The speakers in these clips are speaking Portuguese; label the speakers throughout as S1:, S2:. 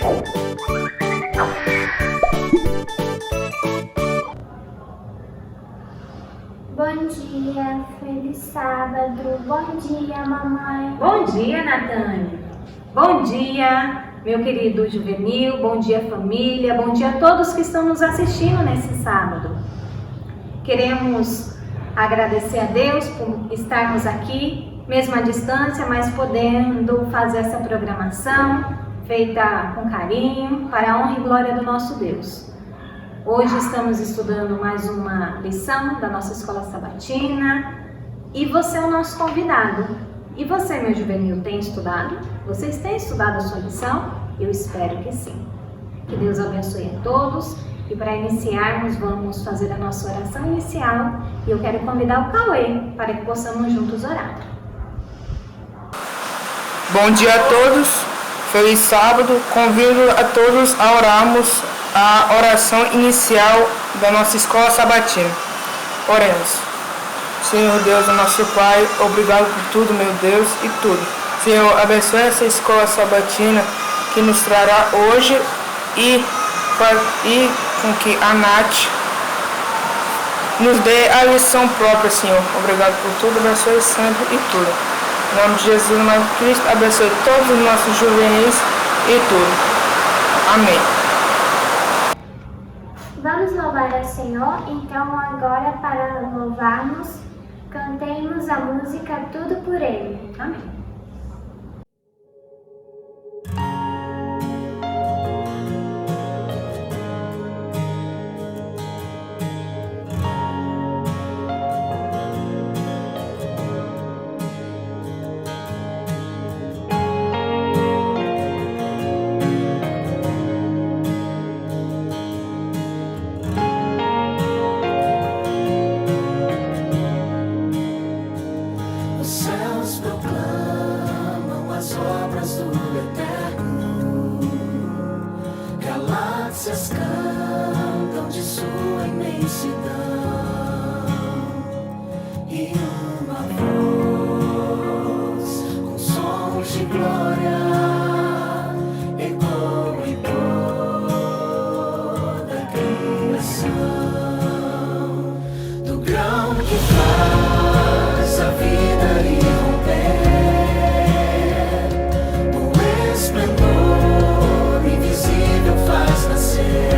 S1: Bom dia, feliz sábado. Bom dia, mamãe.
S2: Bom dia, Natânia. Bom dia, meu querido Juvenil. Bom dia, família. Bom dia a todos que estão nos assistindo nesse sábado. Queremos agradecer a Deus por estarmos aqui, mesmo à distância, mas podendo fazer essa programação feita com carinho, para a honra e glória do nosso Deus. Hoje estamos estudando mais uma lição da nossa escola sabatina e você é o nosso convidado. E você, meu juvenil, tem estudado? Vocês têm estudado a sua lição? Eu espero que sim. Que Deus abençoe a todos. E para iniciarmos, vamos fazer a nossa oração inicial. E eu quero convidar o Cauê para que possamos juntos orar.
S3: Bom dia a todos. Feliz sábado. Convido a todos a orarmos a oração inicial da nossa escola sabatina. Oremos. Senhor Deus, nosso Pai, obrigado por tudo, meu Deus, e tudo. Senhor, abençoe essa escola sabatina que nos trará hoje e com que a Nath nos dê a lição própria, Senhor. Obrigado por tudo, abençoe sempre e tudo. Em nome de Jesus, em nome de Cristo, abençoe todos os nossos juvenis e tudo. Amém.
S1: Vamos louvar ao Senhor, então agora para louvarmos, cantemos a música Tudo por Ele.
S2: Amém.
S4: Cantam de sua imensidão e uma voz com sons de glória ecoa em toda a criação, do grão que faz a vida irromper, o esplendor invisível faz nascer.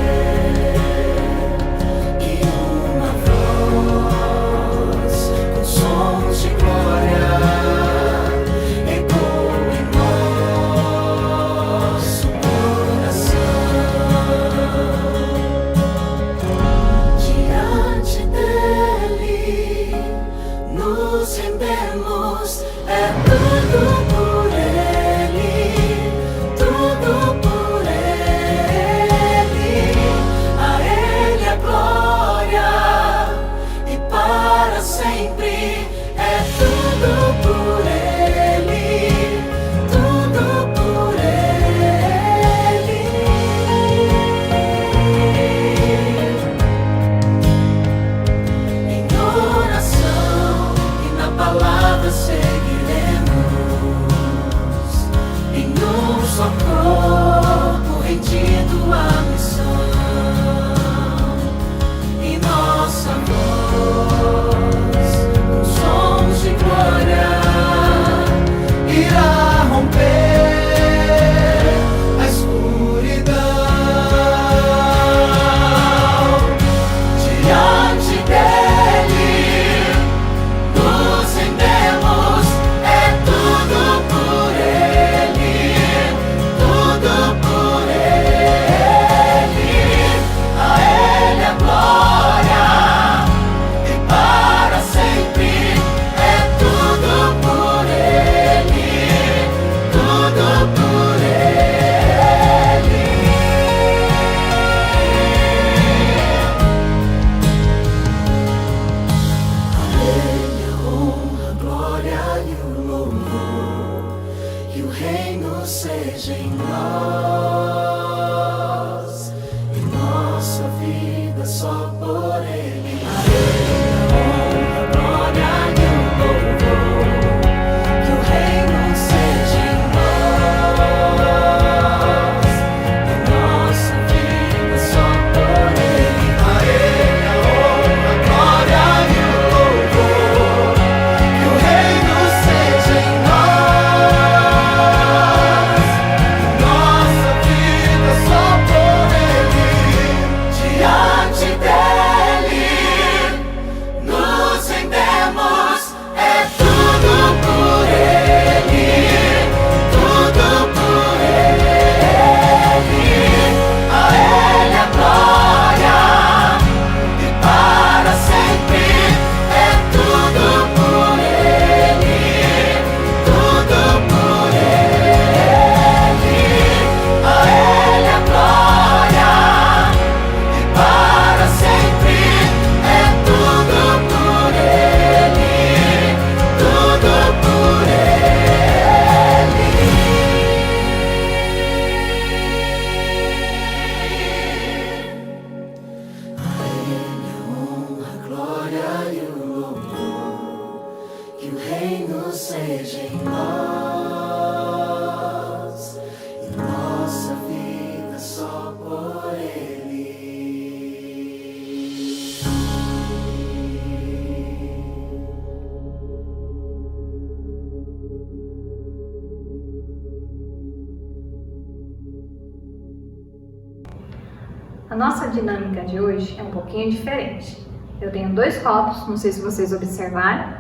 S2: A nossa dinâmica de hoje é um pouquinho diferente. Eu tenho 2 copos, não sei se vocês observaram,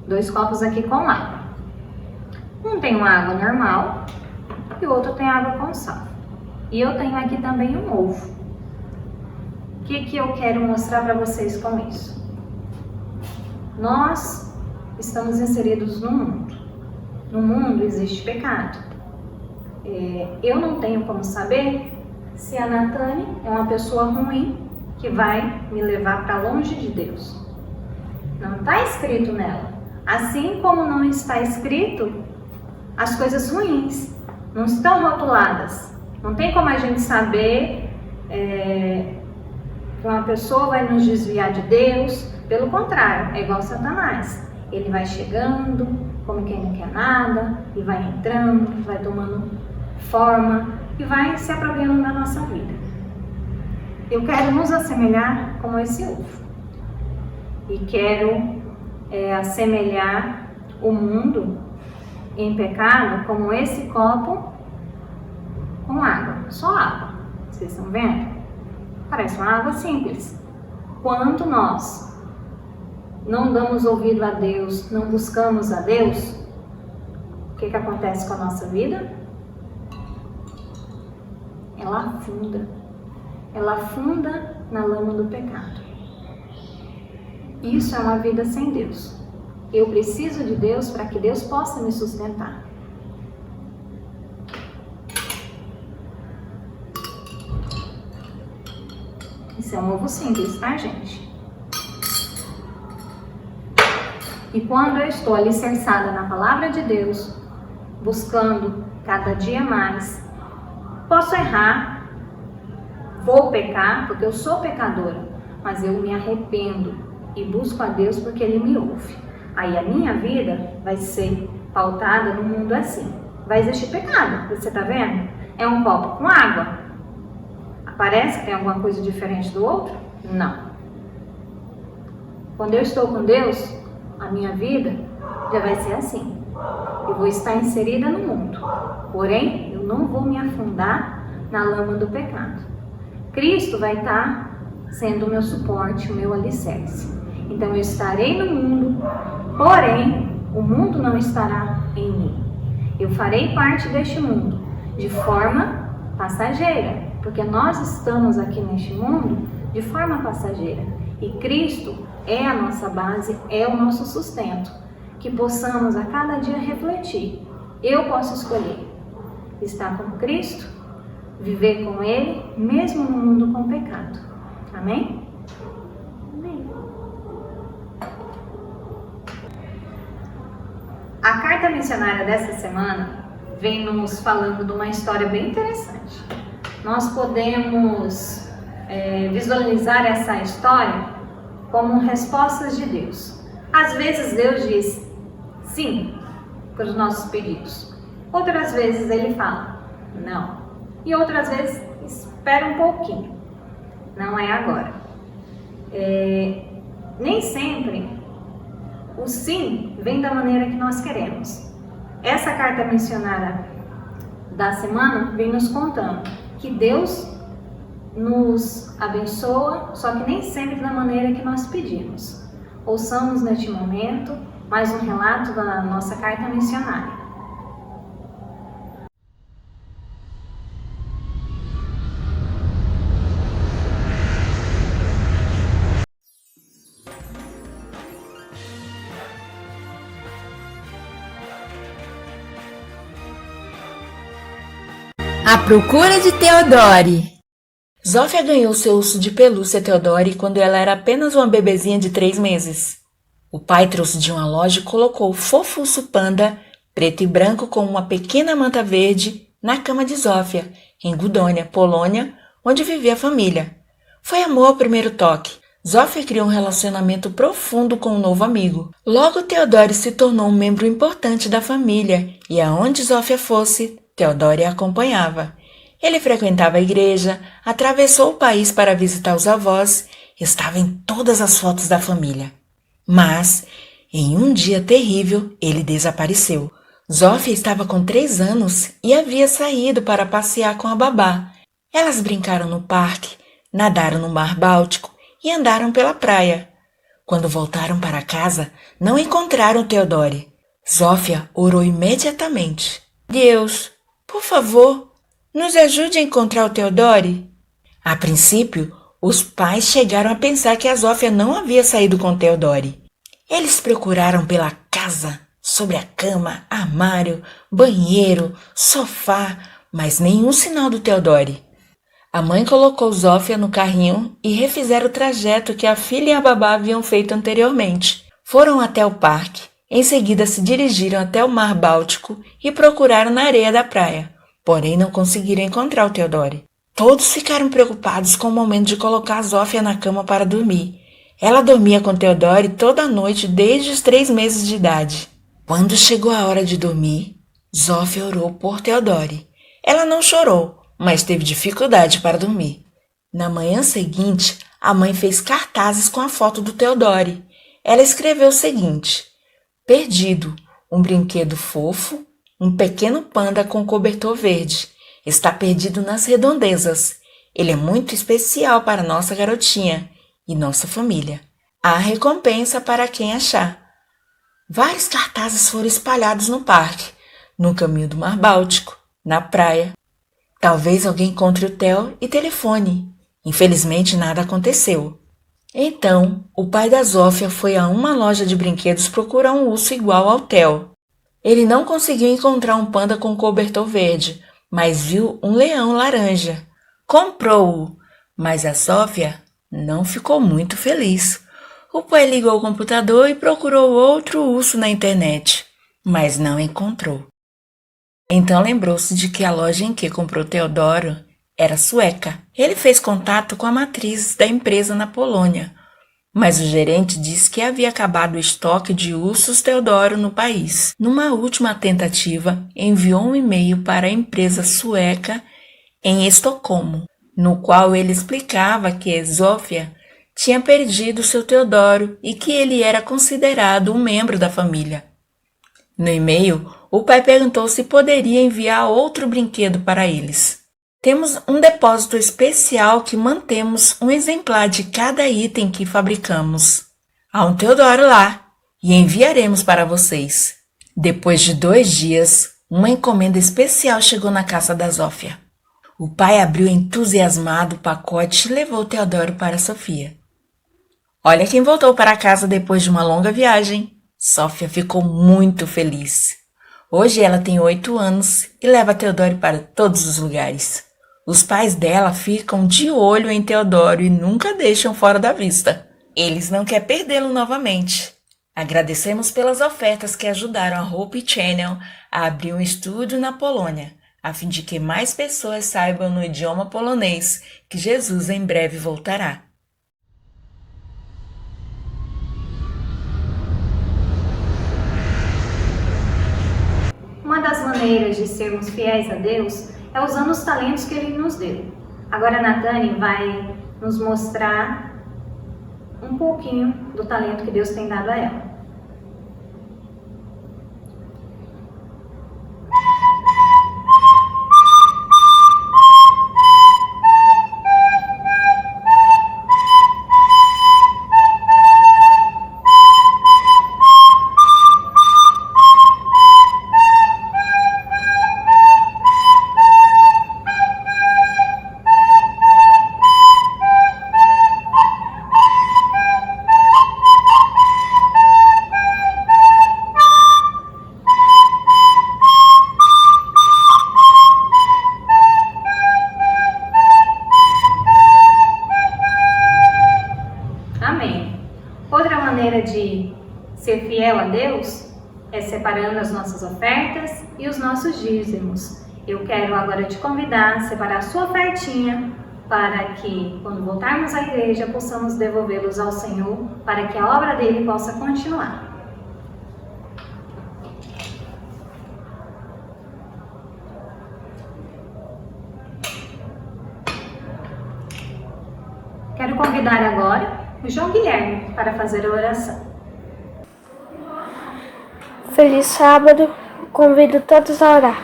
S2: 2 copos aqui com água. Um tem uma água normal e o outro tem água com sal. E eu tenho aqui também um ovo. O que eu quero mostrar para vocês com isso? Nós estamos inseridos no mundo. No mundo existe pecado. Eu não tenho como saber se a Natane é uma pessoa ruim que vai me levar para longe de Deus. Não está escrito nela. Assim como não está escrito as coisas ruins. Não estão rotuladas. Não tem como a gente saber que uma pessoa vai nos desviar de Deus. Pelo contrário, é igual Satanás. Ele vai chegando como quem não quer nada, e vai entrando, vai tomando forma e vai se apropriando da nossa vida. Eu quero nos assemelhar como esse ovo. E quero assemelhar o mundo em pecado como esse copo com água. Só água. Vocês estão vendo? Parece uma água simples. Quando nós não damos ouvido a Deus, não buscamos a Deus, o que acontece com a nossa vida? Ela afunda. Ela afunda na lama do pecado. Isso é uma vida sem Deus. Eu preciso de Deus para que Deus possa me sustentar. Isso é um ovo simples, tá, gente? E quando eu estou alicerçada na palavra de Deus, buscando cada dia mais, posso errar, vou pecar, porque eu sou pecadora, mas eu me arrependo e busco a Deus porque Ele me ouve. Aí a minha vida vai ser pautada no mundo assim. Vai existir pecado, você tá vendo? É um copo com água. Parece que tem alguma coisa diferente do outro? Não. Quando eu estou com Deus, a minha vida já vai ser assim. Eu vou estar inserida no mundo. Porém, eu não vou me afundar na lama do pecado. Cristo vai estar sendo o meu suporte, o meu alicerce. Então eu estarei no mundo, porém o mundo não estará em mim. Eu farei parte deste mundo de forma passageira, porque nós estamos aqui neste mundo de forma passageira. E Cristo é a nossa base, é o nosso sustento. Que possamos a cada dia refletir. Eu posso escolher estar com Cristo, viver com Ele, mesmo no mundo com pecado. Amém? Amém. A carta missionária dessa semana vem nos falando de uma história bem interessante. Nós podemos visualizar essa história como respostas de Deus. Às vezes Deus diz sim para os nossos pedidos. Outras vezes Ele fala não. E outras vezes espera um pouquinho. Não é agora. Nem sempre o sim vem da maneira que nós queremos. Essa carta missionária da semana vem nos contando que Deus nos abençoa, só que nem sempre da maneira que nós pedimos. Ouçamos neste momento mais um relato da nossa carta missionária.
S5: A procura de Theodore. Zófia ganhou seu urso de pelúcia Theodore quando ela era apenas uma bebezinha de 3 meses. O pai trouxe de uma loja e colocou o fofo urso panda, preto e branco com uma pequena manta verde, na cama de Zófia, em Gudônia, Polônia, onde vivia a família. Foi amor ao primeiro toque. Zófia criou um relacionamento profundo com um novo amigo. Logo, Theodore se tornou um membro importante da família e aonde Zófia fosse, Theodore a acompanhava. Ele frequentava a igreja, atravessou o país para visitar os avós, estava em todas as fotos da família. Mas, em um dia terrível, ele desapareceu. Zófia estava com 3 anos e havia saído para passear com a babá. Elas brincaram no parque, nadaram no Mar Báltico e andaram pela praia. Quando voltaram para casa, não encontraram Theodore. Zófia orou imediatamente. Deus, por favor, nos ajude a encontrar o Theodore. A princípio, os pais chegaram a pensar que a Zófia não havia saído com Theodore. Eles procuraram pela casa, sobre a cama, armário, banheiro, sofá, mas nenhum sinal do Theodore. A mãe colocou Zófia no carrinho e refizeram o trajeto que a filha e a babá haviam feito anteriormente. Foram até o parque, em seguida se dirigiram até o Mar Báltico e procuraram na areia da praia, porém não conseguiram encontrar o Theodore. Todos ficaram preocupados com o momento de colocar Zófia na cama para dormir. Ela dormia com Theodore toda noite desde os 3 meses de idade. Quando chegou a hora de dormir, Zófia orou por Theodore. Ela não chorou, mas teve dificuldade para dormir. Na manhã seguinte, a mãe fez cartazes com a foto do Theodore. Ela escreveu o seguinte: perdido, um brinquedo fofo, um pequeno panda com cobertor verde. Está perdido nas redondezas. Ele é muito especial para nossa garotinha e nossa família. Há recompensa para quem achar. Vários cartazes foram espalhados no parque, no caminho do Mar Báltico, na praia. Talvez alguém encontre o Theo e telefone. Infelizmente, nada aconteceu. Então, o pai da Zófia foi a uma loja de brinquedos procurar um urso igual ao Theo. Ele não conseguiu encontrar um panda com cobertor verde, mas viu um leão laranja. Comprou-o, mas a Zófia não ficou muito feliz. O pai ligou ao computador e procurou outro urso na internet, mas não encontrou. Então lembrou-se de que a loja em que comprou Teodoro era sueca. Ele fez contato com a matriz da empresa na Polônia, mas o gerente disse que havia acabado o estoque de ursos Teodoro no país. Numa última tentativa, enviou um e-mail para a empresa sueca em Estocolmo, no qual ele explicava que Zófia tinha perdido seu Teodoro e que ele era considerado um membro da família. No e-mail, o pai perguntou se poderia enviar outro brinquedo para eles. Temos um depósito especial que mantemos um exemplar de cada item que fabricamos. Há um Teodoro lá e enviaremos para vocês. Depois de 2 dias, uma encomenda especial chegou na casa da Zófia. O pai abriu entusiasmado o pacote e levou o Teodoro para Sofia. Olha quem voltou para casa depois de uma longa viagem. Zófia ficou muito feliz. Hoje ela tem 8 anos e leva Teodoro para todos os lugares. Os pais dela ficam de olho em Teodoro e nunca deixam fora da vista. Eles não querem perdê-lo novamente. Agradecemos pelas ofertas que ajudaram a Hope Channel a abrir um estúdio na Polônia, a fim de que mais pessoas saibam no idioma polonês que Jesus em breve voltará.
S2: Uma das maneiras de sermos fiéis a Deus é usando os talentos que Ele nos deu. Agora a Natane vai nos mostrar um pouquinho do talento que Deus tem dado a ela. Outra maneira de ser fiel a Deus é separando as nossas ofertas e os nossos dízimos. Eu quero agora te convidar a separar a sua ofertinha para que, quando voltarmos à igreja, possamos devolvê-los ao Senhor para que a obra dele possa continuar. Quero convidar agora o João Guilherme para fazer a oração.
S6: Feliz sábado, convido todos a orar.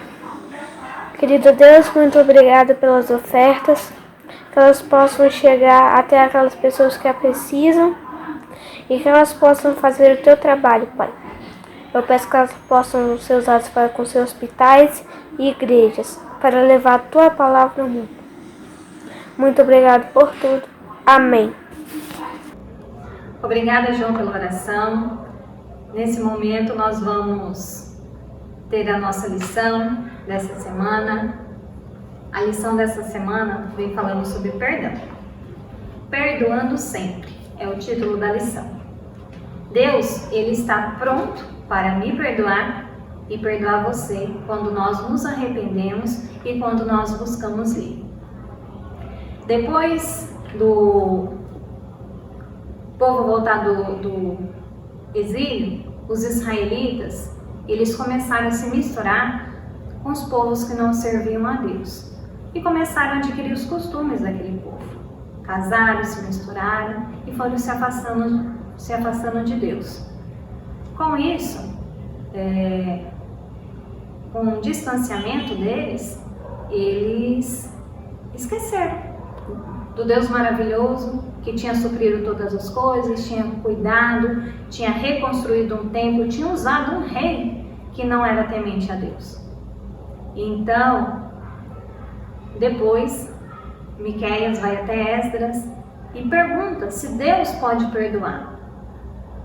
S6: Querido Deus, muito obrigada pelas ofertas. que elas possam chegar até aquelas pessoas que a precisam e que elas possam fazer o teu trabalho, Pai. Eu peço que elas possam ser usadas para com seus hospitais e igrejas, para levar a tua palavra ao mundo. Muito obrigado por tudo. Amém.
S2: Obrigada, João, pela oração. Nesse momento nós vamos ter a nossa lição dessa semana. A lição dessa semana vem falando sobre perdão. Perdoando sempre é o título da lição. Deus, Ele está pronto para me perdoar e perdoar você quando nós nos arrependemos e quando nós buscamos Ele. Depois do povo voltar do exílio, os israelitas, eles começaram a se misturar com os povos que não serviam a Deus e começaram a adquirir os costumes daquele povo. Casaram, se misturaram e foram se afastando de Deus. Com isso, com o distanciamento deles, eles esqueceram do Deus maravilhoso que tinha suprido todas as coisas, tinha cuidado, tinha reconstruído um templo, tinha usado um rei que não era temente a Deus. Então, depois, Miqueias vai até Esdras e pergunta se Deus pode perdoar.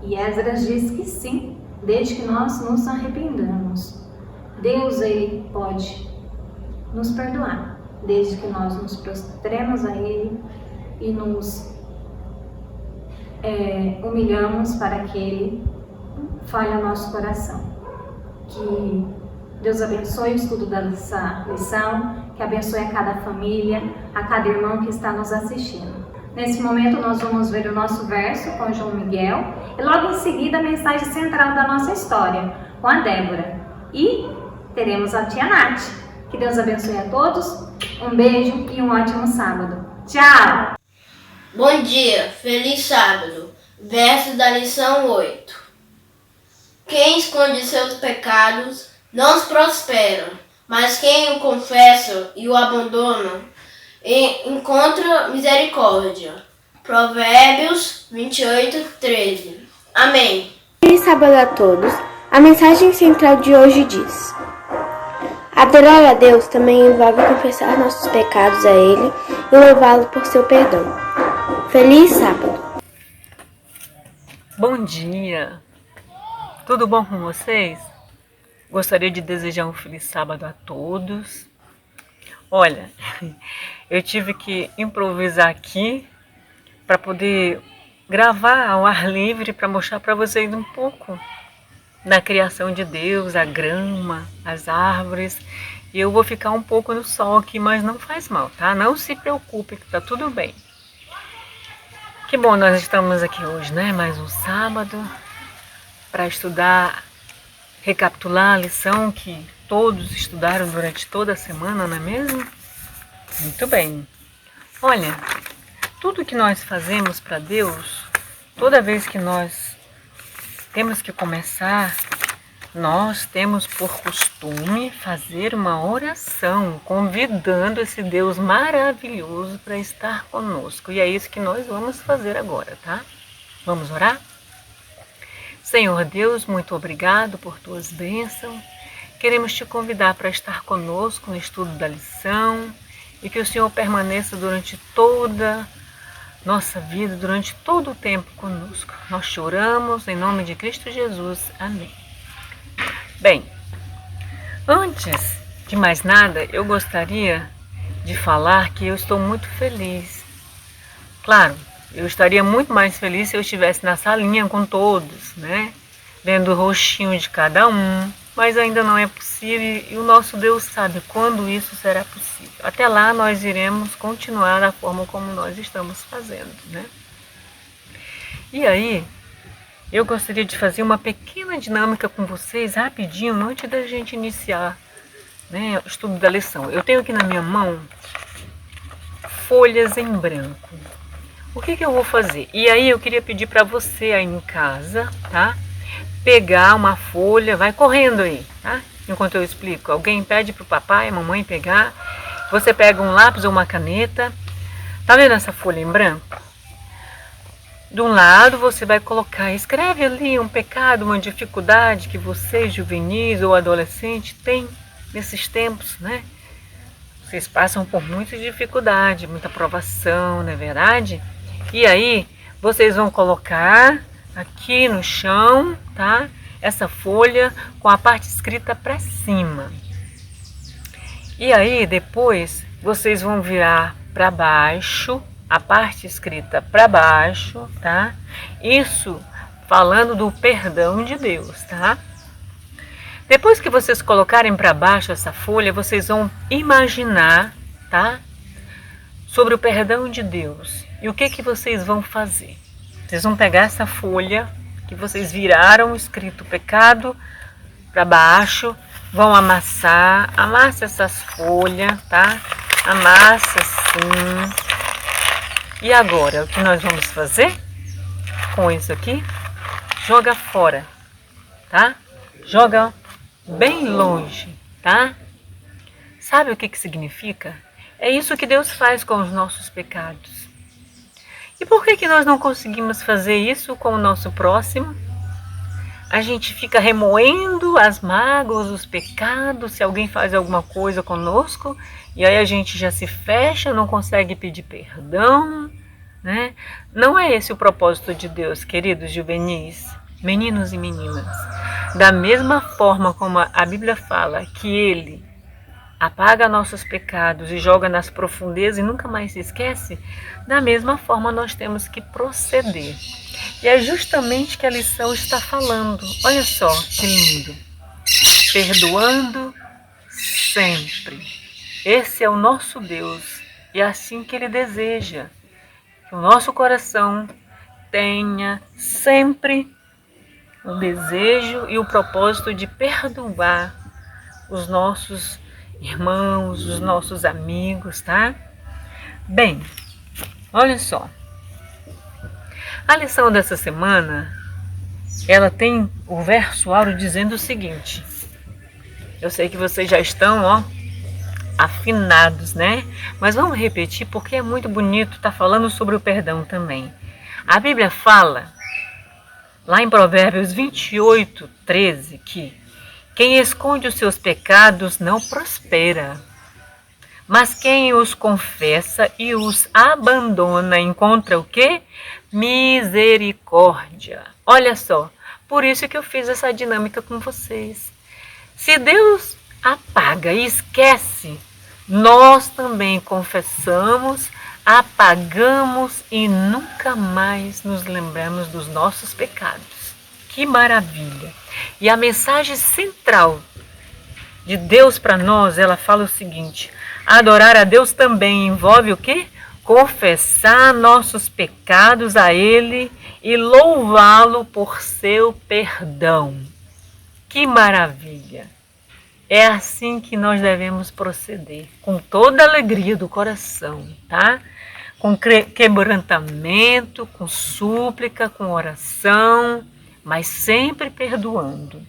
S2: E Esdras diz que sim, desde que nós nos arrependamos. Deus, Ele pode nos perdoar, desde que nós nos prostremos a Ele e nos humilhamos para que Ele fale ao nosso coração. Que Deus abençoe o estudo dessa lição, que abençoe a cada família, a cada irmão que está nos assistindo. Nesse momento nós vamos ver o nosso verso com João Miguel e logo em seguida a mensagem central da nossa história com a Débora. E teremos a tia Nath. Que Deus abençoe a todos, um beijo e um ótimo sábado. Tchau!
S7: Bom dia, feliz sábado. Verso da lição 8. Quem esconde seus pecados não prospera, mas quem o confessa e o abandona encontra misericórdia. Provérbios 28:13. Amém.
S6: Feliz sábado a todos. A mensagem central de hoje diz: adorar a Deus também envolve confessar nossos pecados a Ele e louvá-lo por seu perdão. Feliz sábado.
S8: Bom dia! Tudo bom com vocês? Gostaria de desejar um feliz sábado a todos. Olha, eu tive que improvisar aqui para poder gravar ao ar livre para mostrar para vocês um pouco da criação de Deus, a grama, as árvores. E eu vou ficar um pouco no sol aqui, mas não faz mal, tá? Não se preocupe que tá tudo bem. Que bom, nós estamos aqui hoje, né? Mais um sábado para estudar, recapitular a lição que todos estudaram durante toda a semana, não é mesmo? Muito bem. Olha, tudo que nós fazemos para Deus, toda vez que nós temos que começar, nós temos por costume fazer uma oração, convidando esse Deus maravilhoso para estar conosco. E é isso que nós vamos fazer agora, tá? Vamos orar? Senhor Deus, muito obrigado por tuas bênçãos. Queremos te convidar para estar conosco no estudo da lição e que o Senhor permaneça durante toda nossa vida, durante todo o tempo conosco. Nós te oramos em nome de Cristo Jesus. Amém. Bem, antes de mais nada, eu gostaria de falar que eu estou muito feliz. Claro, eu estaria muito mais feliz se eu estivesse na salinha com todos, né? Vendo o rostinho de cada um, mas ainda não é possível e o nosso Deus sabe quando isso será possível. Até lá nós iremos continuar da forma como nós estamos fazendo, né? E aí, eu gostaria de fazer uma pequena dinâmica com vocês, rapidinho, antes da gente iniciar, né, o estudo da lição. Eu tenho aqui na minha mão folhas em branco. O que eu vou fazer? E aí eu queria pedir para você aí em casa, tá? Pegar uma folha, vai correndo aí, tá? Enquanto eu explico. Alguém pede para o papai, a mamãe pegar. Você pega um lápis ou uma caneta, Tá vendo essa folha em branco? De um lado você vai colocar, escreve ali um pecado, uma dificuldade que você, juvenis ou adolescente, tem nesses tempos, né? Vocês passam por muita dificuldade, muita provação, não é verdade? E aí, vocês vão colocar aqui no chão, tá? Essa folha com a parte escrita para cima. E aí, depois, vocês vão virar para baixo, a parte escrita para baixo, tá? Isso falando do perdão de Deus, tá? Depois que vocês colocarem para baixo essa folha, vocês vão imaginar, tá? Sobre o perdão de Deus. E o que vocês vão fazer? Vocês vão pegar essa folha que vocês viraram escrito pecado para baixo, vão amassar, amassa essas folhas, tá? Amassa assim. E agora, o que nós vamos fazer com isso aqui? Joga fora, tá? Joga bem longe, tá? Sabe o que significa? É isso que Deus faz com os nossos pecados. E por que nós não conseguimos fazer isso com o nosso próximo? A gente fica remoendo as mágoas, os pecados, se alguém faz alguma coisa conosco, e aí a gente já se fecha, não consegue pedir perdão, né? Não é esse o propósito de Deus, queridos juvenis, meninos e meninas. Da mesma forma como a Bíblia fala que Ele apaga nossos pecados e joga nas profundezas e nunca mais se esquece, da mesma forma nós temos que proceder. E é justamente que a lição está falando. Olha só que lindo. Perdoando sempre. Esse é o nosso Deus. E é assim que Ele deseja. Que o nosso coração tenha sempre o desejo e o propósito de perdoar os nossos irmãos, os nossos amigos, tá? Bem, olha só. A lição dessa semana, ela tem o verso áureo dizendo o seguinte. Eu sei que vocês já estão, ó, afinados, né? Mas vamos repetir porque é muito bonito, tá falando sobre o perdão também. A Bíblia fala, lá em Provérbios 28, 13, que quem esconde os seus pecados não prospera, mas quem os confessa e os abandona encontra o quê? Misericórdia. Olha só, por isso que eu fiz essa dinâmica com vocês. Se Deus apaga e esquece, nós também confessamos, apagamos e nunca mais nos lembramos dos nossos pecados. Que maravilha! E a mensagem central de Deus para nós, ela fala o seguinte: adorar a Deus também envolve o quê? Confessar nossos pecados a Ele e louvá-lo por seu perdão. Que maravilha! É assim que nós devemos proceder, com toda a alegria do coração, tá? Com quebrantamento, com súplica, com oração, mas sempre perdoando.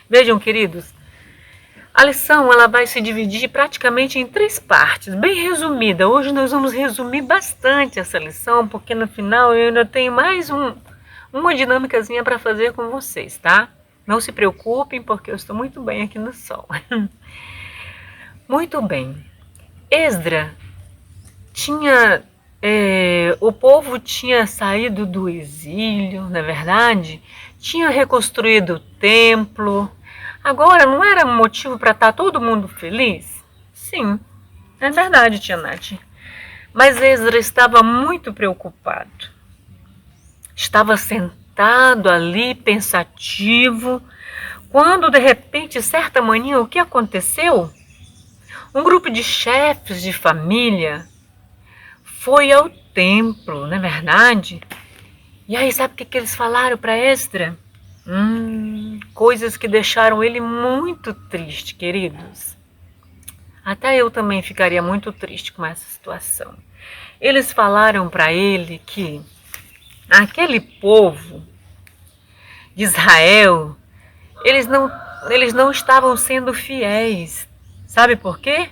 S8: Vejam, queridos, a lição ela vai se dividir praticamente em 3 partes, bem resumida. Hoje nós vamos resumir bastante essa lição, porque no final eu ainda tenho mais uma dinâmicazinha para fazer com vocês, tá? Não se preocupem, porque eu estou muito bem aqui no sol. Muito bem. Esdra tinha... o povo tinha saído do exílio, na verdade, tinha reconstruído o templo. Agora, não era motivo para estar todo mundo feliz? Sim, é verdade, tia Nath. Mas Esdra estava muito preocupado. Estava sentado ali, pensativo, quando de repente, certa manhã, o que aconteceu? Um grupo de chefes de família foi ao templo, não é verdade? E aí, sabe o que eles falaram para Esdra? Coisas que deixaram ele muito triste, queridos. Até eu também ficaria muito triste com essa situação. Eles falaram para ele que aquele povo de Israel, eles não estavam sendo fiéis. Sabe por quê?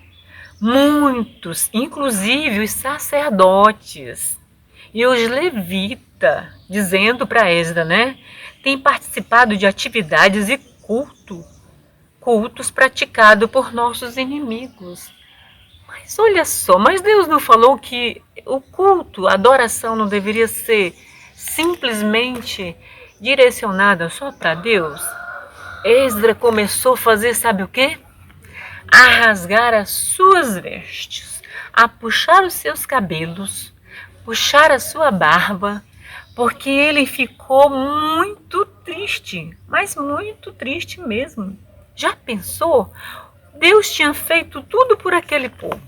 S8: muitos, inclusive os sacerdotes e os levitas, dizendo para Esdras, né, têm participado de atividades e cultos praticados por nossos inimigos. Mas olha só, mas Deus não falou que o culto, a adoração não deveria ser simplesmente direcionada só para Deus? Esdras começou a fazer, sabe o quê? A rasgar as suas vestes, a puxar os seus cabelos, puxar a sua barba, porque ele ficou muito triste, mas muito triste mesmo. Já pensou? Deus tinha feito tudo por aquele povo.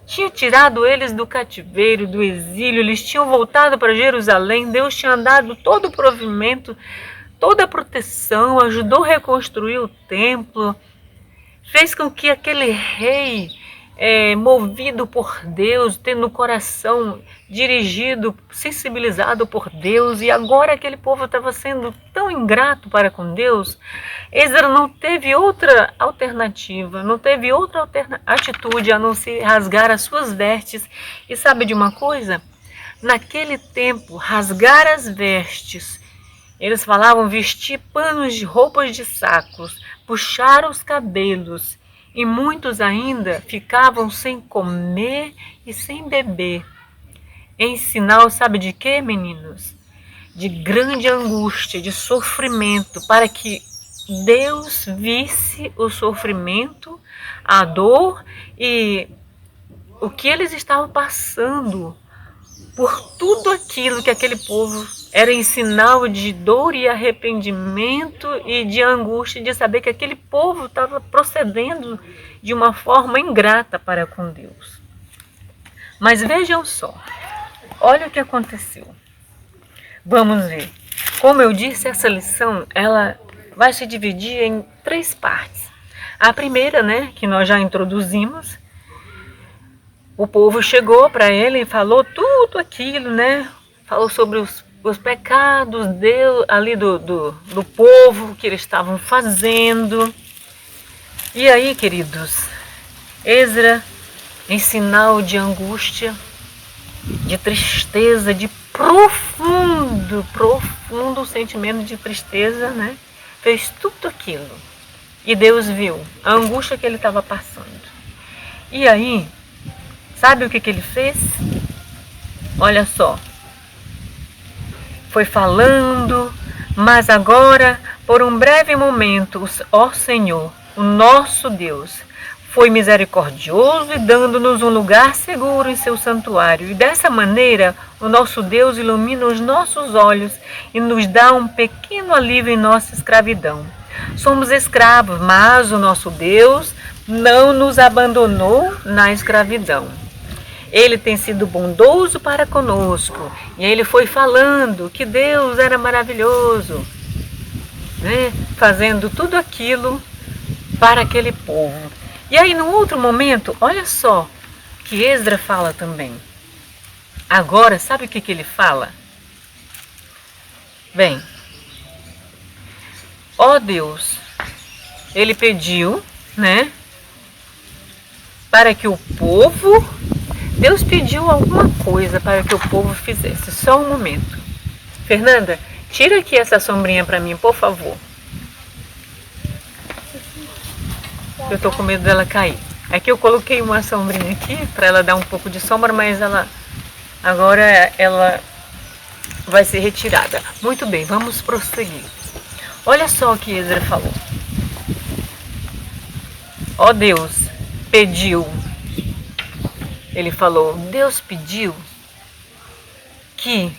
S8: Tinha tirado eles do cativeiro, do exílio, eles tinham voltado para Jerusalém, Deus tinha dado todo o provimento, toda a proteção, ajudou a reconstruir o templo, fez com que aquele rei, movido por Deus, tendo o coração dirigido, sensibilizado por Deus, e agora aquele povo estava sendo tão ingrato para com Deus, Esdras não teve outra alternativa, não teve outra atitude a não ser rasgar as suas vestes. E sabe de uma coisa? Naquele tempo, rasgar as vestes, eles falavam vestir panos de roupas de sacos, puxar os cabelos, e muitos ainda ficavam sem comer e sem beber. Em sinal, sabe de quê, meninos? De grande angústia, de sofrimento, para que Deus visse o sofrimento, a dor e o que eles estavam passando por tudo aquilo que aquele povo era em sinal de dor e arrependimento e de angústia de saber que aquele povo estava procedendo de uma forma ingrata para com Deus. Mas vejam só, olha o que aconteceu. Vamos ver. Como eu disse, essa lição ela vai se dividir em 3 partes. A primeira, né, que nós já introduzimos, o povo chegou para ele e falou tudo aquilo, né? Falou sobre os pecados ali do povo que eles estavam fazendo. E aí, queridos, Esdras, em sinal de angústia, de tristeza, de profundo sentimento de tristeza, né? Fez tudo aquilo. E Deus viu a angústia que ele estava passando. E aí, sabe o que ele fez? Olha só. Foi falando, mas agora, por um breve momento, ó Senhor, o nosso Deus, foi misericordioso e dando-nos um lugar seguro em seu santuário. E dessa maneira, o nosso Deus ilumina os nossos olhos e nos dá um pequeno alívio em nossa escravidão. Somos escravos, mas o nosso Deus não nos abandonou na escravidão. Ele tem sido bondoso para conosco. E ele foi falando que Deus era maravilhoso, né? Fazendo tudo aquilo para aquele povo. E aí, num outro momento, olha só que Esdras fala também. Agora, sabe o que ele fala? Bem, ó Deus, ele pediu, né, para que o povo, Deus pediu alguma coisa para que o povo fizesse. Só um momento. Fernanda, tira aqui essa sombrinha para mim, por favor. Eu tô com medo dela cair. Aqui eu coloquei uma sombrinha aqui para ela dar um pouco de sombra, mas agora ela vai ser retirada. Muito bem, vamos prosseguir. Olha só o que Esdras falou. Ó Deus, pediu. Ele falou, Deus pediu que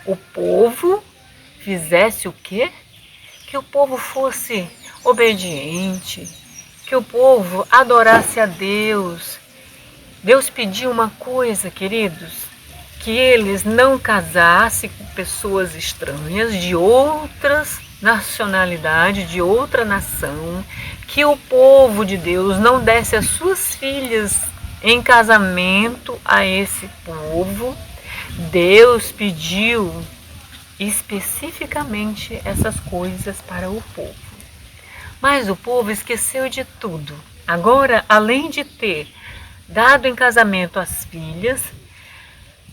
S8: o povo fizesse o quê? Que o povo fosse obediente, que o povo adorasse a Deus. Deus pediu uma coisa, queridos, que eles não casassem com pessoas estranhas de outras nacionalidades, de outra nação, que o povo de Deus não desse as suas filhas em casamento a esse povo. Deus pediu especificamente essas coisas para o povo. Mas o povo esqueceu de tudo. Agora, além de ter dado em casamento as filhas,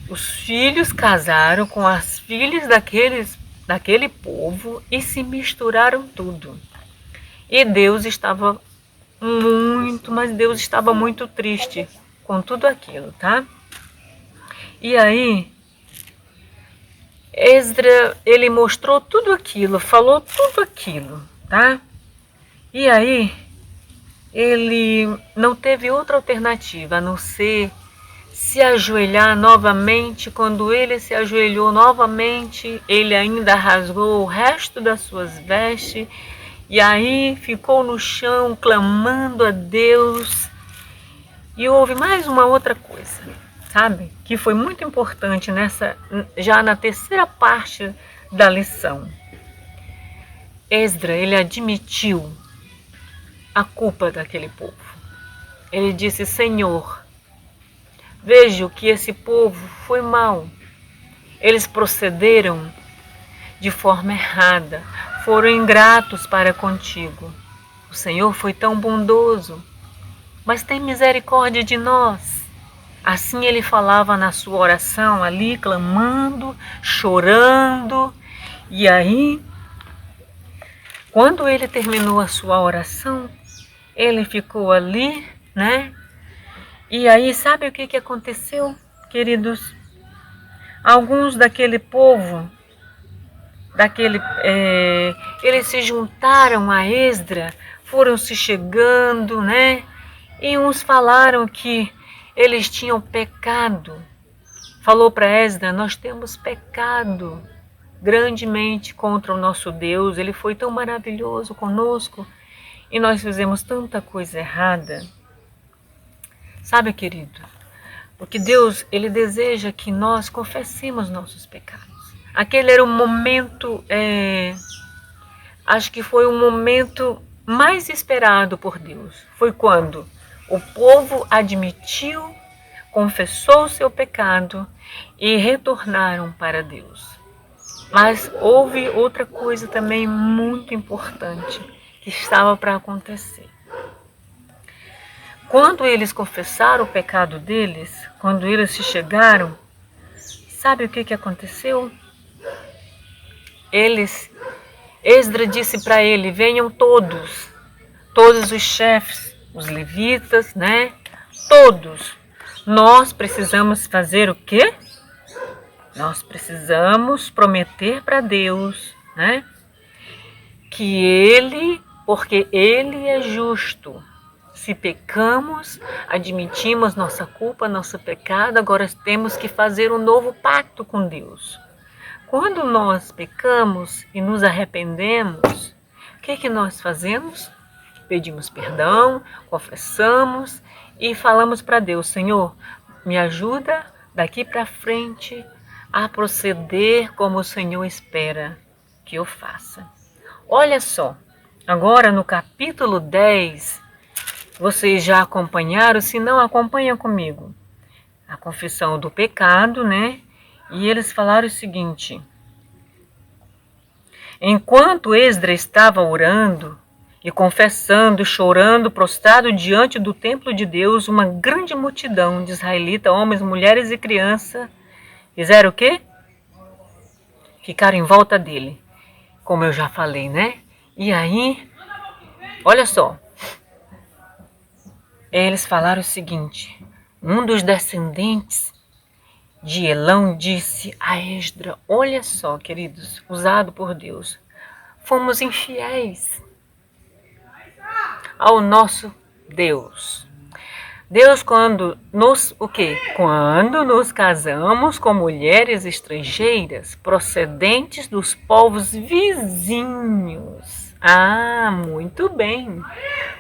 S8: os filhos casaram com as filhas daquele povo e se misturaram tudo. E Deus estava muito triste com tudo aquilo, tá? E aí, Esdra, ele mostrou tudo aquilo, falou tudo aquilo, tá? E aí, ele não teve outra alternativa a não ser se ajoelhar novamente. Quando ele se ajoelhou novamente, ele ainda rasgou o resto das suas vestes e aí ficou no chão clamando a Deus. E houve mais uma outra coisa, sabe? Que foi muito importante já na terceira parte da lição. Esdra, ele admitiu a culpa daquele povo. Ele disse: Senhor, vejo que esse povo foi mau. Eles procederam de forma errada, foram ingratos para contigo. O Senhor foi tão bondoso, mas tem misericórdia de nós. Assim ele falava na sua oração ali, clamando, chorando. E aí, quando ele terminou a sua oração, ele ficou ali, né? E aí, sabe o que aconteceu, queridos? Alguns daquele povo, eles se juntaram a Esdra, foram se chegando, né? E uns falaram que eles tinham pecado. Falou para Esdra: nós temos pecado grandemente contra o nosso Deus. Ele foi tão maravilhoso conosco e nós fizemos tanta coisa errada. Sabe, querido, porque Deus, ele deseja que nós confessemos nossos pecados. Aquele era o momento, acho que foi o momento mais esperado por Deus. Foi quando o povo admitiu, confessou o seu pecado e retornaram para Deus. Mas houve outra coisa também muito importante que estava para acontecer. Quando eles confessaram o pecado deles, quando eles se chegaram, sabe o que aconteceu? Esdra disse para ele: venham todos os chefes, os levitas, né? Todos. Nós precisamos fazer o quê? Nós precisamos prometer para Deus, né? Porque Ele é justo. Se pecamos, admitimos nossa culpa, nosso pecado, agora temos que fazer um novo pacto com Deus. Quando nós pecamos e nos arrependemos, o que nós fazemos? Pedimos perdão, confessamos e falamos para Deus: Senhor, me ajuda daqui para frente a proceder como o Senhor espera que eu faça. Olha só, agora no capítulo 10, vocês já acompanharam? Se não, acompanha comigo. A confissão do pecado, né? E eles falaram o seguinte: enquanto Esdra estava orando e confessando, chorando, prostrado diante do templo de Deus, uma grande multidão de israelitas, homens, mulheres e crianças, fizeram o quê? Ficaram em volta dele, como eu já falei, né? E aí, olha só, eles falaram o seguinte: um dos descendentes de Elão disse a Esdra: olha só, queridos, usado por Deus, fomos infiéis ao nosso Deus. Deus, quando nos casamos com mulheres estrangeiras procedentes dos povos vizinhos. Ah, muito bem.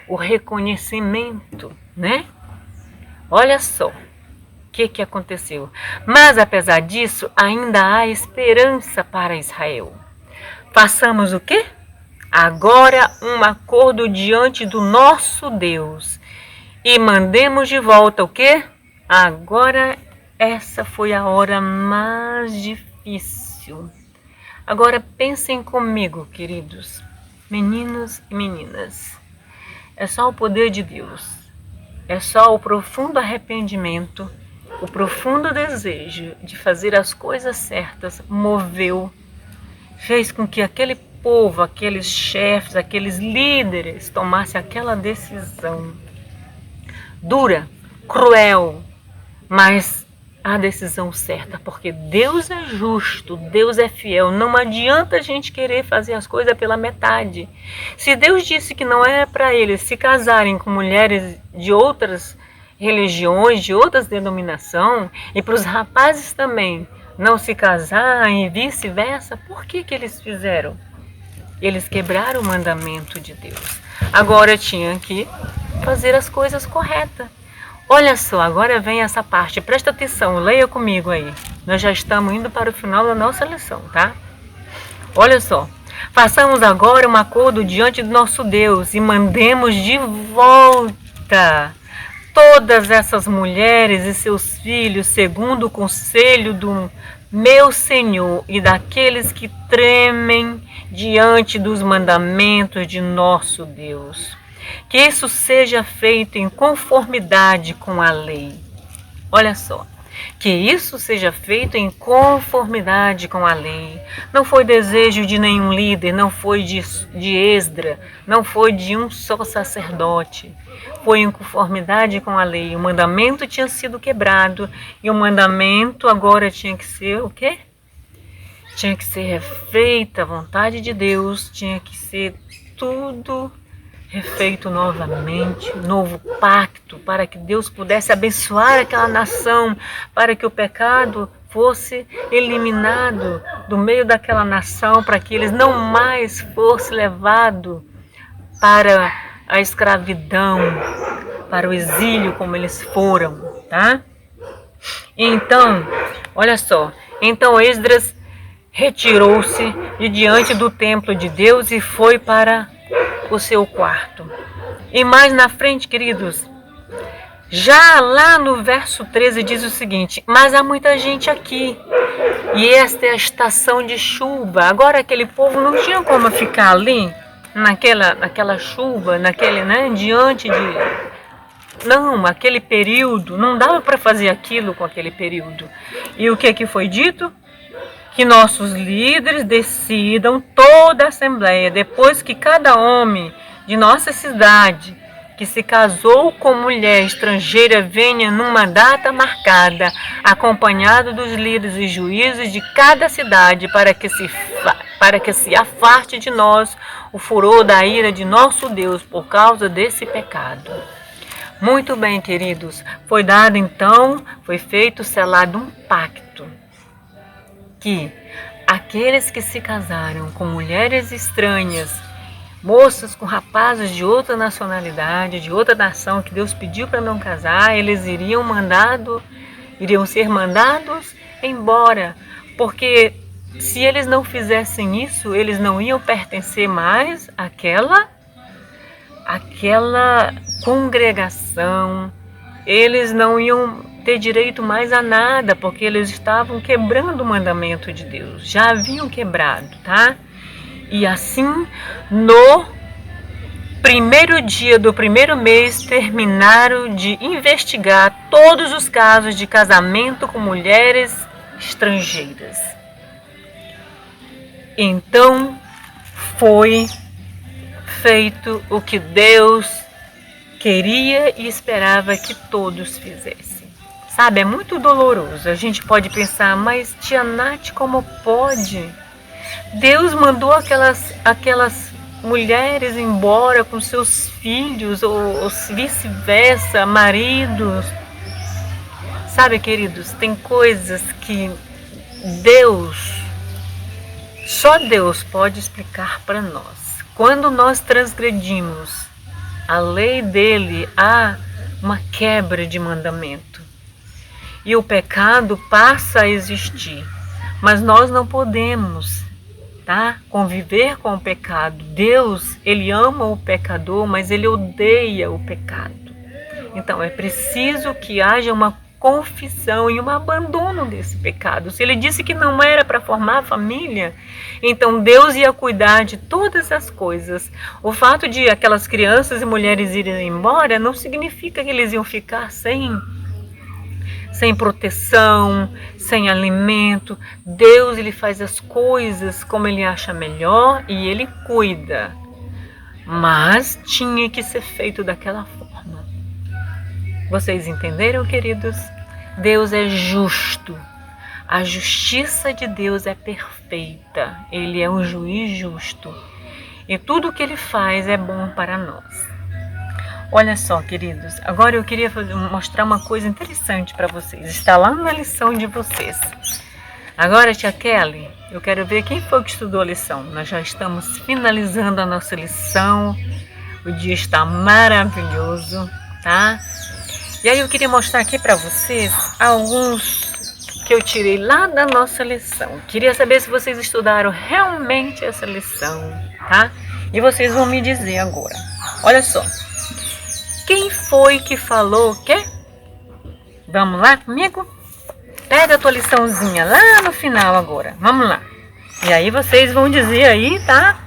S8: O reconhecimento, né? Olha só o que aconteceu. Mas apesar disso, ainda há esperança para Israel. Façamos o quê? Agora um acordo diante do nosso Deus e mandemos de volta o quê? Agora essa foi a hora mais difícil. Agora pensem comigo, queridos, meninos e meninas. é só o poder de Deus. É só o profundo arrependimento, o profundo desejo de fazer as coisas certas fez com que aquele povo, aqueles chefes, aqueles líderes tomassem aquela decisão dura, cruel, mas a decisão certa, porque Deus é justo, Deus é fiel. Não adianta a gente querer fazer as coisas pela metade. Se Deus disse que não é para eles se casarem com mulheres de outras religiões, de outras denominações, e para os rapazes também não se casarem e vice-versa, por que eles fizeram? Eles quebraram o mandamento de Deus. Agora tinham que fazer as coisas corretas. Olha só, agora vem essa parte, presta atenção, leia comigo aí. Nós já estamos indo para o final da nossa lição, tá? Olha só, façamos agora um acordo diante do nosso Deus e mandemos de volta todas essas mulheres e seus filhos, segundo o conselho do meu Senhor e daqueles que tremem diante dos mandamentos de nosso Deus. Que isso seja feito em conformidade com a lei. Olha só, que isso seja feito em conformidade com a lei. Não foi desejo de nenhum líder, não foi de Esdra, não foi de um só sacerdote. Foi em conformidade com a lei. O mandamento tinha sido quebrado e o mandamento agora tinha que ser o quê? Tinha que ser refeita a vontade de Deus, tinha que ser tudo refeito novamente, novo pacto, para que Deus pudesse abençoar aquela nação, para que o pecado fosse eliminado do meio daquela nação, para que eles não mais fossem levados para a escravidão, para o exílio como eles foram, tá? Então, olha só, então Esdras retirou-se de diante do templo de Deus e foi para o seu quarto. E mais na frente, queridos, já lá no verso 13 diz o seguinte: mas há muita gente aqui, e esta é a estação de chuva. Agora aquele povo não tinha como ficar ali, naquela chuva, diante de... Não, aquele período, não dava para fazer aquilo com aquele período. E o que foi dito? Que nossos líderes decidam toda a assembleia, depois que cada homem de nossa cidade que se casou com mulher estrangeira venha numa data marcada, acompanhado dos líderes e juízes de cada cidade, para que se afaste de nós o furor da ira de nosso Deus por causa desse pecado. Muito bem, queridos, foi dado então, foi feito, selado um pacto, que aqueles que se casaram com mulheres estranhas, moças com rapazes de outra nacionalidade, de outra nação, que Deus pediu para não casar, eles iriam ser mandados embora, porque se eles não fizessem isso, eles não iam pertencer mais àquela congregação, eles não iam ter direito mais a nada, porque eles estavam quebrando o mandamento de Deus, já haviam quebrado, tá? E assim, no primeiro dia do primeiro mês, terminaram de investigar todos os casos de casamento com mulheres estrangeiras. Então, foi feito o que Deus queria e esperava que todos fizessem. Sabe, é muito doloroso. A gente pode pensar, mas tia Nath, como pode? Deus mandou aquelas mulheres embora com seus filhos, ou vice-versa, maridos. Sabe, queridos, tem coisas que só Deus pode explicar para nós. Quando nós transgredimos a lei dele, há uma quebra de mandamento. E o pecado passa a existir. Mas nós não podemos, tá, conviver com o pecado. Deus, ele ama o pecador, mas ele odeia o pecado. Então é preciso que haja uma confissão e um abandono desse pecado. Se ele disse que não era para formar família, então Deus ia cuidar de todas as coisas. O fato de aquelas crianças e mulheres irem embora não significa que eles iam ficar sem proteção, sem alimento. Deus, ele faz as coisas como ele acha melhor e ele cuida. Mas tinha que ser feito daquela forma. Vocês entenderam, queridos? Deus é justo. A justiça de Deus é perfeita. Ele é um juiz justo. E tudo o que ele faz é bom para nós. Olha só, queridos, agora eu queria mostrar uma coisa interessante para vocês. Está lá na lição de vocês. Agora, tia Kelly, eu quero ver quem foi que estudou a lição. Nós já estamos finalizando a nossa lição. O dia está maravilhoso, tá? E aí eu queria mostrar aqui para vocês alguns que eu tirei lá da nossa lição. Queria saber se vocês estudaram realmente essa lição, tá? E vocês vão me dizer agora. Olha só. Quem foi que falou o quê? Vamos lá comigo? Pega a tua liçãozinha lá no final agora. Vamos lá. E aí vocês vão dizer aí, tá?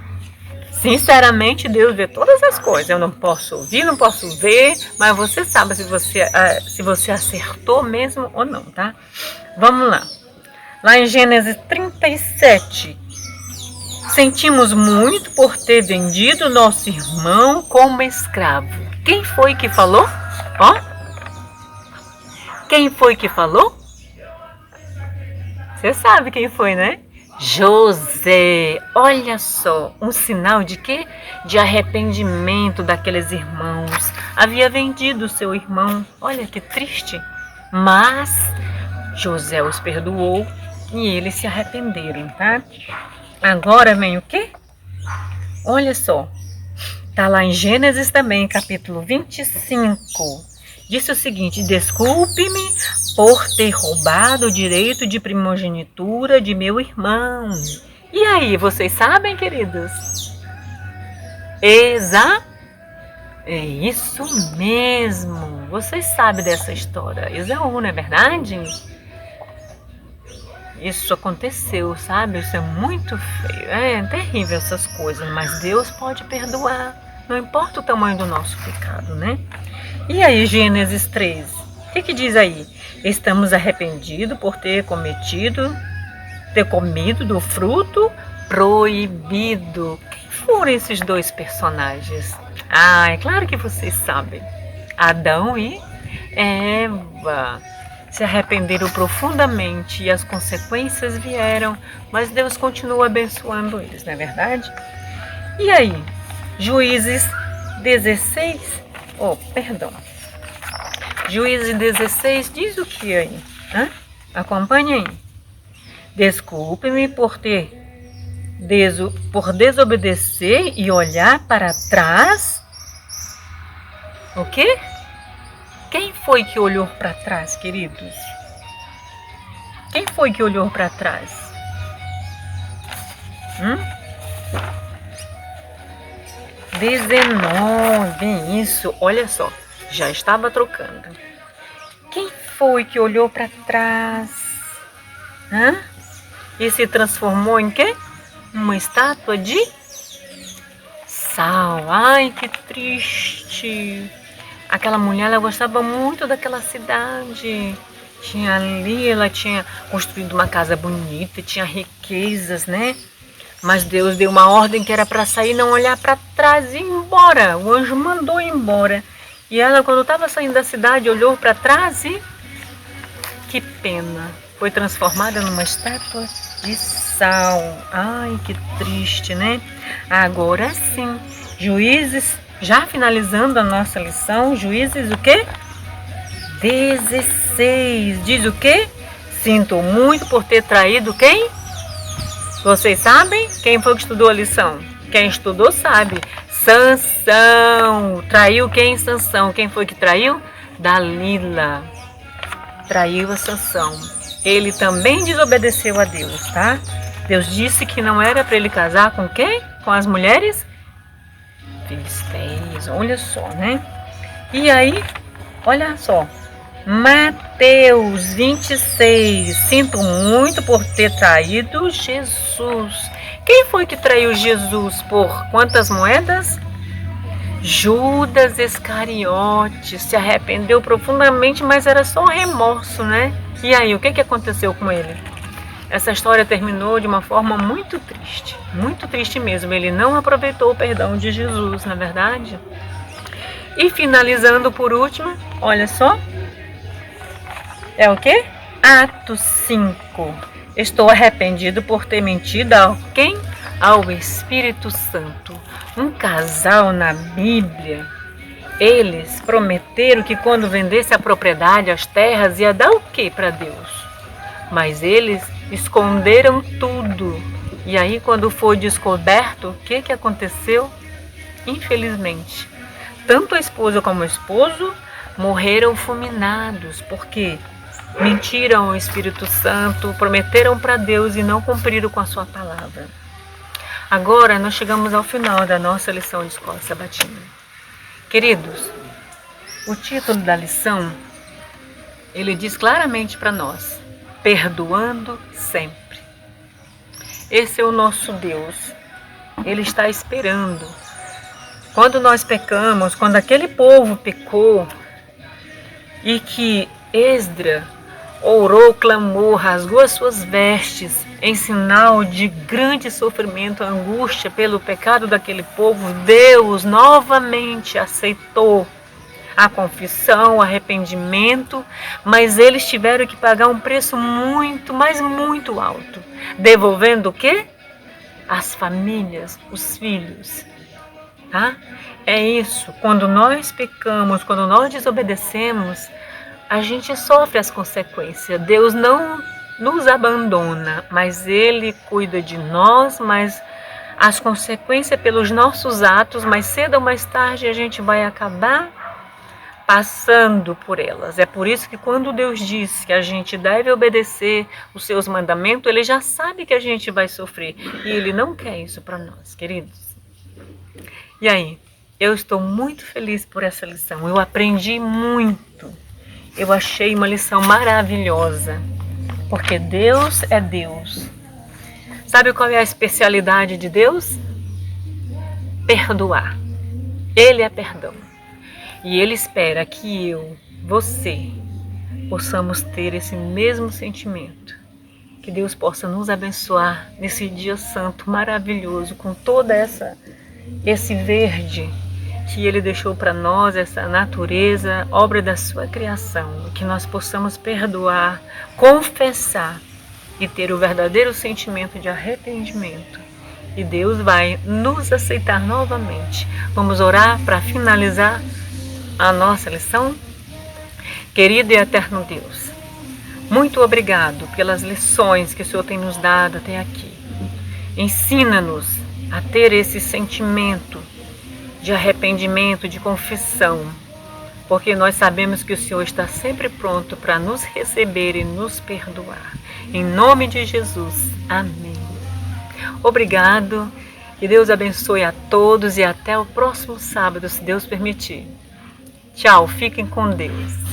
S8: Sinceramente, Deus vê todas as coisas. Eu não posso ouvir, não posso ver, mas você sabe se você acertou mesmo ou não, tá? Vamos lá. Lá em Gênesis 37. Sentimos muito por ter vendido nosso irmão como escravo. Quem foi que falou? Ó. Quem foi que falou? Você sabe quem foi, né? José. Olha só, um sinal de quê? De arrependimento daqueles irmãos. Havia vendido seu irmão. Olha que triste. Mas José os perdoou e eles se arrependeram, tá? Agora vem o quê? Olha só. Está lá em Gênesis também, capítulo 25. Disse o seguinte: desculpe-me por ter roubado o direito de primogenitura de meu irmão. E aí, vocês sabem, queridos? É isso mesmo. Vocês sabem dessa história. Esaú, não é verdade? Isso aconteceu, sabe? Isso é muito feio. É terrível essas coisas, mas Deus pode perdoar. Não importa o tamanho do nosso pecado, né? E aí, Gênesis 13? O que diz aí? Estamos arrependidos por ter comido do fruto proibido. Quem foram esses dois personagens? Ah, é claro que vocês sabem. Adão e Eva se arrependeram profundamente e as consequências vieram, mas Deus continua abençoando eles, não é verdade? E aí? Juízes 16, Juízes 16 diz o que aí? Acompanhe aí. Desculpe-me por desobedecer e olhar para trás. O quê? Quem foi que olhou para trás, queridos? Quem foi que olhou para trás? 19, isso, olha só, já estava trocando. Quem foi que olhou para trás? E se transformou em quê? Uma estátua de sal. Ai, que triste. Aquela mulher, ela gostava muito daquela cidade. Ela tinha construído uma casa bonita, tinha riquezas, né? Mas Deus deu uma ordem que era para sair, não olhar para trás e ir embora. O anjo mandou ir embora. E ela, quando estava saindo da cidade, olhou para trás e... que pena. Foi transformada numa estátua de sal. Ai, que triste, né? Agora sim. Juízes, já finalizando a nossa lição, Juízes o quê? 16. Diz o quê? Sinto muito por ter traído quem? Vocês sabem? Quem foi que estudou a lição? Quem estudou sabe. Sansão. Traiu quem? Sansão. Quem foi que traiu? Dalila. Traiu a Sansão. Ele também desobedeceu a Deus, tá? Deus disse que não era para ele casar com quem? Com as mulheres filisteias. Olha só, né? E aí, olha só. Mateus 26. Sinto muito por ter traído Jesus. Quem foi que traiu Jesus? Por quantas moedas? Judas Iscariote se arrependeu profundamente, mas era só remorso, né? E aí, o que aconteceu com ele? Essa história terminou de uma forma muito triste mesmo. Ele não aproveitou o perdão de Jesus, na verdade. E finalizando por último, olha só, é o quê? Atos 5. Estou arrependido por ter mentido a quem? Ao Espírito Santo. Um casal na Bíblia, eles prometeram que quando vendesse a propriedade, as terras, ia dar o quê para Deus? Mas eles esconderam tudo. E aí, quando foi descoberto, o que aconteceu? Infelizmente, tanto a esposa como o esposo morreram fulminados, porque mentiram ao Espírito Santo, prometeram para Deus e não cumpriram com a sua palavra. Agora nós chegamos ao final da nossa lição de escola sabatina. Queridos, o título da lição, ele diz claramente para nós: perdoando sempre. Esse é o nosso Deus. Ele está esperando. Quando nós pecamos, quando aquele povo pecou e que Esdras orou, clamou, rasgou as suas vestes em sinal de grande sofrimento, angústia pelo pecado daquele povo, Deus novamente aceitou a confissão, o arrependimento, mas eles tiveram que pagar um preço muito, mas muito alto, devolvendo o quê? As famílias, os filhos. Tá? É isso, quando nós pecamos, quando nós desobedecemos, a gente sofre as consequências. Deus não nos abandona, mas Ele cuida de nós, mas as consequências pelos nossos atos, mais cedo ou mais tarde, a gente vai acabar passando por elas. É por isso que quando Deus diz que a gente deve obedecer os seus mandamentos, Ele já sabe que a gente vai sofrer. E Ele não quer isso para nós, queridos. E aí, eu estou muito feliz por essa lição. Eu aprendi muito. Eu achei uma lição maravilhosa, porque Deus é Deus. Sabe qual é a especialidade de Deus? Perdoar. Ele é perdão. E Ele espera que eu, você, possamos ter esse mesmo sentimento. Que Deus possa nos abençoar nesse dia santo maravilhoso, com toda esse verde que Ele deixou para nós, essa natureza, obra da sua criação, que nós possamos perdoar, confessar e ter o verdadeiro sentimento de arrependimento. E Deus vai nos aceitar novamente. Vamos orar para finalizar a nossa lição? Querido e eterno Deus, muito obrigado pelas lições que o Senhor tem nos dado até aqui. Ensina-nos a ter esse sentimento de arrependimento, de confissão, porque nós sabemos que o Senhor está sempre pronto para nos receber e nos perdoar. Em nome de Jesus, amém. Obrigado, que Deus abençoe a todos e até o próximo sábado, se Deus permitir. Tchau, fiquem com Deus.